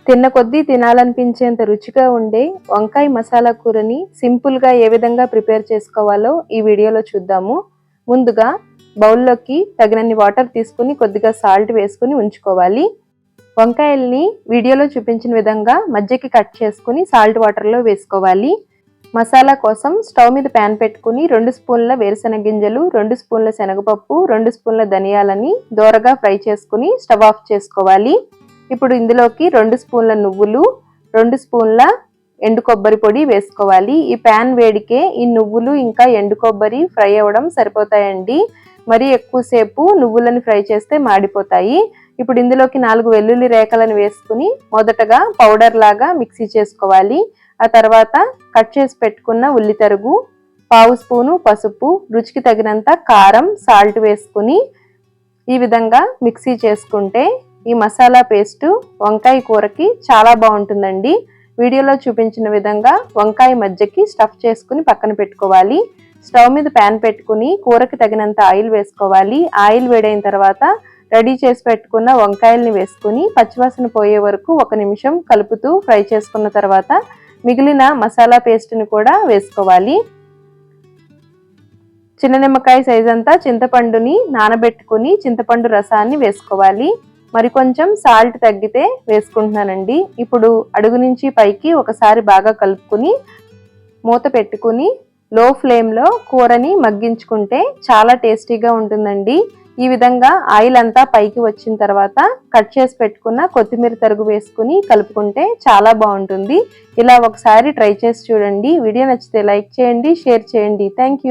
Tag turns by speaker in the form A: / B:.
A: తిన్న కొద్దీ తినాలనిపించేంత రుచిగా ఉండే వంకాయ మసాలా కూరని సింపుల్గా ఏ విధంగా ప్రిపేర్ చేసుకోవాలో ఈ వీడియోలో చూద్దాము. ముందుగా బౌల్లోకి తగినన్ని వాటర్ తీసుకుని కొద్దిగా సాల్ట్ వేసుకుని ఉంచుకోవాలి. వంకాయల్ని వీడియోలో చూపించిన విధంగా మధ్యకి కట్ చేసుకుని సాల్ట్ వాటర్లో వేసుకోవాలి. మసాలా కోసం స్టవ్ మీద ప్యాన్ పెట్టుకుని 2 స్పూన్ల వేరుశెనగ గింజలు, 2 స్పూన్ల శనగపప్పు, 2 స్పూన్ల ధనియాలని దోరగా ఫ్రై చేసుకుని స్టవ్ ఆఫ్ చేసుకోవాలి. ఇప్పుడు ఇందులోకి 2 స్పూన్ల నువ్వులు, 2 స్పూన్ల ఎండు కొబ్బరి పొడి వేసుకోవాలి. ఈ ప్యాన్ వేడికే ఈ నువ్వులు ఇంకా ఎండు కొబ్బరి ఫ్రై అవ్వడం సరిపోతాయండి. మరీ ఎక్కువసేపు నువ్వులను ఫ్రై చేస్తే మాడిపోతాయి. ఇప్పుడు ఇందులోకి 4 వెల్లుల్లి రేఖలను వేసుకుని మొదటగా పౌడర్ లాగా మిక్సీ చేసుకోవాలి. ఆ తర్వాత కట్ చేసి పెట్టుకున్న ఉల్లి తరుగు, 1/2 స్పూను పసుపు, రుచికి తగినంత కారం, సాల్ట్ వేసుకుని ఈ విధంగా మిక్సీ చేసుకుంటే ఈ మసాలా పేస్టు వంకాయ కూరకి చాలా బాగుంటుందండి. వీడియోలో చూపించిన విధంగా వంకాయ మధ్యకి స్టఫ్ చేసుకుని పక్కన పెట్టుకోవాలి. స్టవ్ మీద ప్యాన్ పెట్టుకుని కూరకి తగినంత ఆయిల్ వేసుకోవాలి. ఆయిల్ వేడైన తర్వాత రెడీ చేసి పెట్టుకున్న వంకాయల్ని వేసుకుని పచ్చివాసన పోయే వరకు 1 నిమిషం కలుపుతూ ఫ్రై చేసుకున్న తర్వాత మిగిలిన మసాలా పేస్ట్ని కూడా వేసుకోవాలి. చిన్న నిమ్మకాయ సైజ్ అంతా చింతపండుని నానబెట్టుకుని చింతపండు రసాన్ని వేసుకోవాలి. మరి కొంచెం సాల్ట్ తగ్గితే వేసుకుంటున్నానండి. ఇప్పుడు అడుగు నుంచి పైకి ఒకసారి బాగా కలుపుకుని మూత పెట్టుకుని లో ఫ్లేమ్లో కూరని మగ్గించుకుంటే చాలా టేస్టీగా ఉంటుందండి. ఈ విధంగా ఆయిల్ అంతా పైకి వచ్చిన తర్వాత కట్ చేసి పెట్టుకున్న కొత్తిమీర తరుగు వేసుకుని కలుపుకుంటే చాలా బాగుంటుంది. ఇలా ఒకసారి ట్రై చేసి చూడండి. వీడియో నచ్చితే లైక్ చేయండి, షేర్ చేయండి. Thank you.